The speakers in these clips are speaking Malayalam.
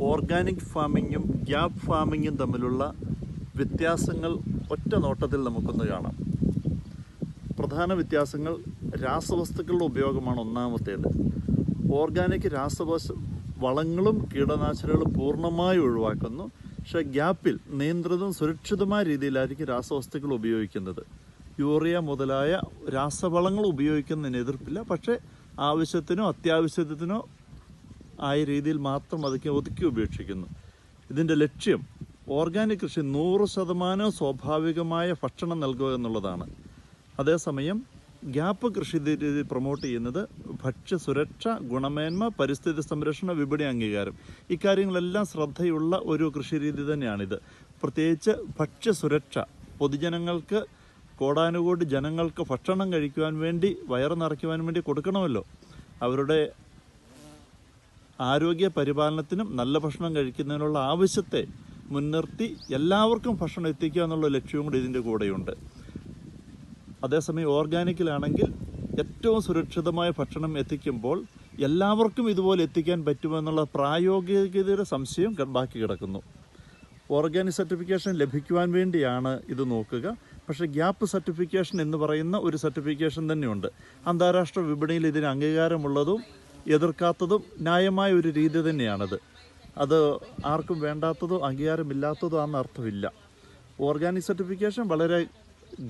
ഓർഗാനിക് ഫാമിങ്ങും ഗ്യാപ്പ് ഫാമിങ്ങും തമ്മിലുള്ള വ്യത്യാസങ്ങൾ ഒറ്റ നോട്ടത്തിൽ നമുക്കൊന്ന് കാണാം. പ്രധാന വ്യത്യാസങ്ങൾ രാസവസ്തുക്കളുടെ ഉപയോഗമാണ് ഒന്നാമത്തേത്. ഓർഗാനിക് വളങ്ങളും കീടനാശിനികളും പൂർണ്ണമായി ഒഴിവാക്കുന്നു. പക്ഷേ ഗ്യാപ്പിൽ നിയന്ത്രിതവും സുരക്ഷിതമായ രീതിയിലായിരിക്കും രാസവസ്തുക്കൾ ഉപയോഗിക്കുന്നത്. യൂറിയ മുതലായ രാസവളങ്ങൾ ഉപയോഗിക്കുന്നതിന് എതിർപ്പില്ല. പക്ഷേ ആവശ്യത്തിനോ അത്യാവശ്യത്തിനോ ആയ രീതിയിൽ മാത്രം അതൊക്കെ ഒതുക്കി ഉപേക്ഷിക്കുന്നു. ഇതിൻ്റെ ലക്ഷ്യം ഓർഗാനിക് കൃഷി 100% സ്വാഭാവികമായ ഭക്ഷണം നൽകുക എന്നുള്ളതാണ്. അതേസമയം ഗ്യാപ്പ് കൃഷി രീതി പ്രൊമോട്ട് ചെയ്യുന്നത് ഭക്ഷ്യസുരക്ഷ, ഗുണമേന്മ, പരിസ്ഥിതി സംരക്ഷണ, വിപണി അംഗീകാരം, ഇക്കാര്യങ്ങളെല്ലാം ശ്രദ്ധയുള്ള ഒരു കൃഷിരീതി തന്നെയാണിത്. പ്രത്യേകിച്ച് ഭക്ഷ്യസുരക്ഷ, പൊതുജനങ്ങൾക്ക്, കോടാനുകോടി ജനങ്ങൾക്ക് ഭക്ഷണം കഴിക്കുവാൻ വേണ്ടി, വയറ് നിറയ്ക്കുവാൻ വേണ്ടി കൊടുക്കണമല്ലോ. അവരുടെ ആരോഗ്യ പരിപാലനത്തിനും നല്ല ഭക്ഷണം കഴിക്കുന്നതിനുള്ള ആവശ്യത്തെ മുൻനിർത്തി എല്ലാവർക്കും ഭക്ഷണം എത്തിക്കുക എന്നുള്ള ലക്ഷ്യവും കൂടി ഇതിൻ്റെ കൂടെയുണ്ട്. അതേസമയം ഓർഗാനിക്കിലാണെങ്കിൽ ഏറ്റവും സുരക്ഷിതമായ ഭക്ഷണം എത്തിക്കുമ്പോൾ എല്ലാവർക്കും ഇതുപോലെ എത്തിക്കാൻ പറ്റുമെന്നുള്ള പ്രായോഗികതയുടെ സംശയം ബാക്കി കിടക്കുന്നു. ഓർഗാനിക് സർട്ടിഫിക്കേഷൻ ലഭിക്കുവാൻ വേണ്ടിയാണ് ഇത് നോക്കുക. പക്ഷേ ഗ്യാപ്പ് സർട്ടിഫിക്കേഷൻ എന്ന് പറയുന്ന ഒരു സർട്ടിഫിക്കേഷൻ തന്നെയുണ്ട്. അന്താരാഷ്ട്ര വിപണിയിൽ ഇതിന് അംഗീകാരമുള്ളതും എതിർക്കാത്തതും ന്യായമായ ഒരു രീതി തന്നെയാണത്. അത് ആർക്കും വേണ്ടാത്തതോ അംഗീകാരമില്ലാത്തതോ ആണെന്ന് അർത്ഥമില്ല. ഓർഗാനിക് സർട്ടിഫിക്കേഷൻ വളരെ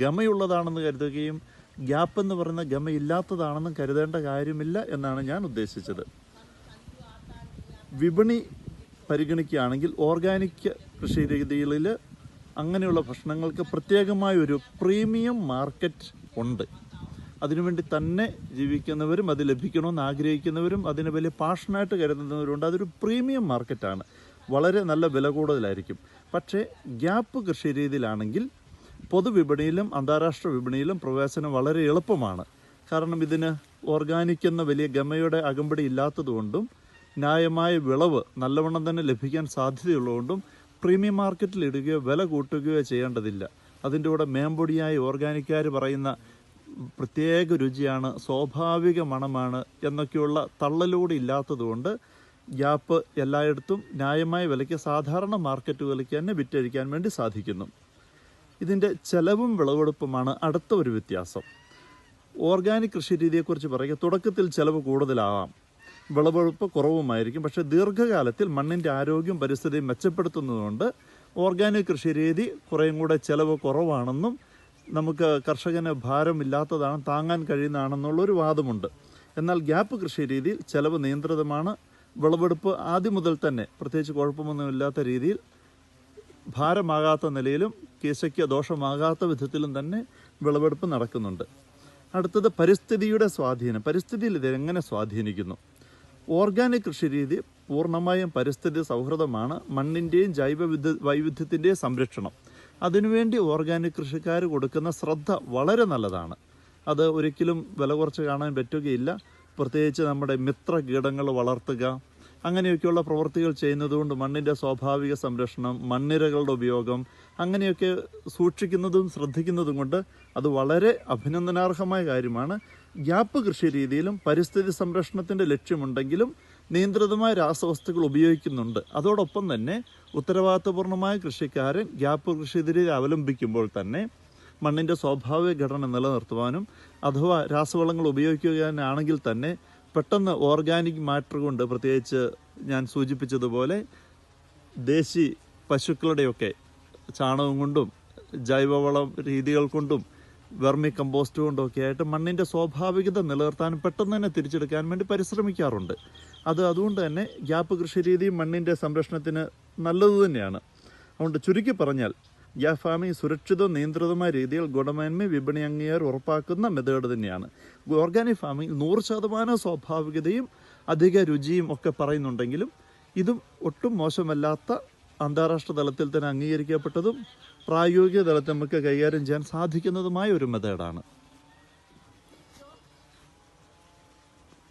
ഗമയുള്ളതാണെന്ന് കരുതുകയും ഗ്യാപ്പ് എന്ന് പറയുന്ന ഗമയില്ലാത്തതാണെന്നും കരുതേണ്ട കാര്യമില്ല എന്നാണ് ഞാൻ ഉദ്ദേശിച്ചത്. വിപണി പരിഗണിക്കുകയാണെങ്കിൽ ഓർഗാനിക് കൃഷി രീതികളിൽ അങ്ങനെയുള്ള ഭക്ഷണങ്ങൾക്ക് പ്രത്യേകമായ ഒരു പ്രീമിയം മാർക്കറ്റ് ഉണ്ട്. അതിനുവേണ്ടി തന്നെ ജീവിക്കുന്നവരും അത് ലഭിക്കണമെന്ന് ആഗ്രഹിക്കുന്നവരും അതിന് വലിയ പാഷനായിട്ട് കരുതുന്നവരുണ്ട്. അതൊരു പ്രീമിയം മാർക്കറ്റാണ്, വളരെ നല്ല വില കൂടുതലായിരിക്കും. പക്ഷേ ഗ്യാപ്പ് കൃഷി രീതിയിലാണെങ്കിൽ പൊതുവിപണിയിലും അന്താരാഷ്ട്ര വിപണിയിലും പ്രവേശനം വളരെ എളുപ്പമാണ്. കാരണം ഇതിന് ഓർഗാനിക് എന്ന വലിയ ഗമയുടെ അകമ്പടി ഇല്ലാത്തതുകൊണ്ടും ന്യായമായ വിളവ് നല്ലവണ്ണം തന്നെ ലഭിക്കാൻ സാധ്യതയുള്ളതുകൊണ്ടും പ്രീമിയം മാർക്കറ്റിൽ ഇടുകയോ വില കൂട്ടുകയോ ചെയ്യേണ്ടതില്ല. അതിൻ്റെ കൂടെ മേമ്പൊടിയായി ഓർഗാനിക്കാർ പറയുന്ന പ്രത്യേക രുചിയാണ്, സ്വാഭാവിക മണമാണ് എന്നൊക്കെയുള്ള തള്ളലൂടെ ഇല്ലാത്തതുകൊണ്ട് ഗ്യാപ്പ് എല്ലായിടത്തും ന്യായമായ വിലയ്ക്ക് സാധാരണ മാർക്കറ്റ് വിലയ്ക്ക് തന്നെ വിറ്റഴിക്കാൻ വേണ്ടി സാധിക്കുന്നു. ഇതിൻ്റെ ചെലവും വിളവെടുപ്പുമാണ് അടുത്ത ഒരു വ്യത്യാസം. ഓർഗാനിക് കൃഷി രീതിയെക്കുറിച്ച് പറയുക, തുടക്കത്തിൽ ചെലവ് കൂടുതലാവാം, വിളവെടുപ്പ് കുറവുമായിരിക്കും. പക്ഷേ ദീർഘകാലത്തിൽ മണ്ണിൻ്റെ ആരോഗ്യവും പരിസ്ഥിതിയും മെച്ചപ്പെടുത്തുന്നതുകൊണ്ട് ഓർഗാനിക് കൃഷി രീതി കുറേയും കൂടെ ചെലവ് കുറവാണെന്നും നമുക്ക് കർഷകന് ഭാരമില്ലാത്തതാണ്, താങ്ങാൻ കഴിയുന്നതാണെന്നുള്ളൊരു വാദമുണ്ട്. എന്നാൽ ഗ്യാപ്പ് കൃഷി രീതിയിൽ ചെലവ് നിയന്ത്രിതമാണ്. വിളവെടുപ്പ് ആദ്യം മുതൽ തന്നെ പ്രത്യേകിച്ച് കുഴപ്പമൊന്നുമില്ലാത്ത രീതിയിൽ ഭാരമാകാത്ത നിലയിലും കീശയ്ക്ക് ദോഷമാകാത്ത വിധത്തിലും തന്നെ വിളവെടുപ്പ് നടക്കുന്നുണ്ട്. അടുത്തത് പരിസ്ഥിതിയുടെ സ്വാധീനം. പരിസ്ഥിതിയിൽ ഇത് എങ്ങനെ സ്വാധീനിക്കുന്നു? ഓർഗാനിക് കൃഷി രീതി പൂർണ്ണമായും പരിസ്ഥിതി സൗഹൃദമാണ്. മണ്ണിൻ്റെയും വൈവിധ്യത്തിൻ്റെയും സംരക്ഷണം, അതിനുവേണ്ടി ഓർഗാനിക് കൃഷിക്കാർ കൊടുക്കുന്ന ശ്രദ്ധ വളരെ നല്ലതാണ്. അത് ഒരിക്കലും വില കുറച്ച് കാണാൻ പറ്റുകയില്ല. പ്രത്യേകിച്ച് നമ്മുടെ മിത്ര കീടങ്ങൾ വളർത്തുക, അങ്ങനെയൊക്കെയുള്ള പ്രവൃത്തികൾ ചെയ്യുന്നതുകൊണ്ട് മണ്ണിൻ്റെ സ്വാഭാവിക സംരക്ഷണം, മണ്ണിരകളുടെ ഉപയോഗം അങ്ങനെയൊക്കെ സൂക്ഷിക്കുന്നതും ശ്രദ്ധിക്കുന്നതും കൊണ്ട് അത് വളരെ അഭിനന്ദനാർഹമായ കാര്യമാണ്. ഗ്യാപ്പ് കൃഷി രീതിയിലും പരിസ്ഥിതി സംരക്ഷണത്തിൻ്റെ ലക്ഷ്യമുണ്ടെങ്കിലും നിയന്ത്രിതമായ രാസവസ്തുക്കൾ ഉപയോഗിക്കുന്നുണ്ട്. അതോടൊപ്പം തന്നെ ഉത്തരവാദിത്വപൂർണമായ കൃഷിക്കാരൻ ഗ്യാപ്പ് കൃഷി രീതി അവലംബിക്കുമ്പോൾ തന്നെ മണ്ണിൻ്റെ സ്വാഭാവിക ഘടന നിലനിർത്തുവാനും അഥവാ രാസവളങ്ങൾ ഉപയോഗിക്കുകയാണെങ്കിൽ തന്നെ പെട്ടെന്ന് ഓർഗാനിക് മാറ്റർ കൊണ്ട്, പ്രത്യേകിച്ച് ഞാൻ സൂചിപ്പിച്ചതുപോലെ ദേശി പശുക്കളുടെയൊക്കെ ചാണകം കൊണ്ടും ജൈവവളം രീതികൾ കൊണ്ടും വെർമി കമ്പോസ്റ്റ് കൊണ്ടൊക്കെ ആയിട്ട് മണ്ണിൻ്റെ സ്വാഭാവികത നിലനിർത്താനും പെട്ടെന്ന് തന്നെ തിരിച്ചെടുക്കാൻ വേണ്ടി പരിശ്രമിക്കാറുണ്ട്. അതുകൊണ്ട് തന്നെ ഗ്യാപ്പ് കൃഷി രീതിയും മണ്ണിൻ്റെ സംരക്ഷണത്തിന് നല്ലത് തന്നെയാണ്. അതുകൊണ്ട് ചുരുക്കി പറഞ്ഞാൽ ഗ്യാപ്പ് ഫാമിംഗ് സുരക്ഷിതവും നിയന്ത്രിതമായ രീതിയിൽ ഗുണമേന്മ, വിപണി അംഗീകാരം ഉറപ്പാക്കുന്ന മെത്തേഡ് തന്നെയാണ്. ഓർഗാനിക് ഫാമിംഗ് 100% സ്വാഭാവികതയും അധിക രുചിയും ഒക്കെ പറയുന്നുണ്ടെങ്കിലും ഇതും ഒട്ടും മോശമല്ലാത്ത, അന്താരാഷ്ട്ര തലത്തിൽ തന്നെ അംഗീകരിക്കപ്പെട്ടതും പ്രായോഗിക തലത്തിൽ നമുക്ക് കൈകാര്യം ചെയ്യാൻ സാധിക്കുന്നതുമായ ഒരു മെത്തേഡാണ്.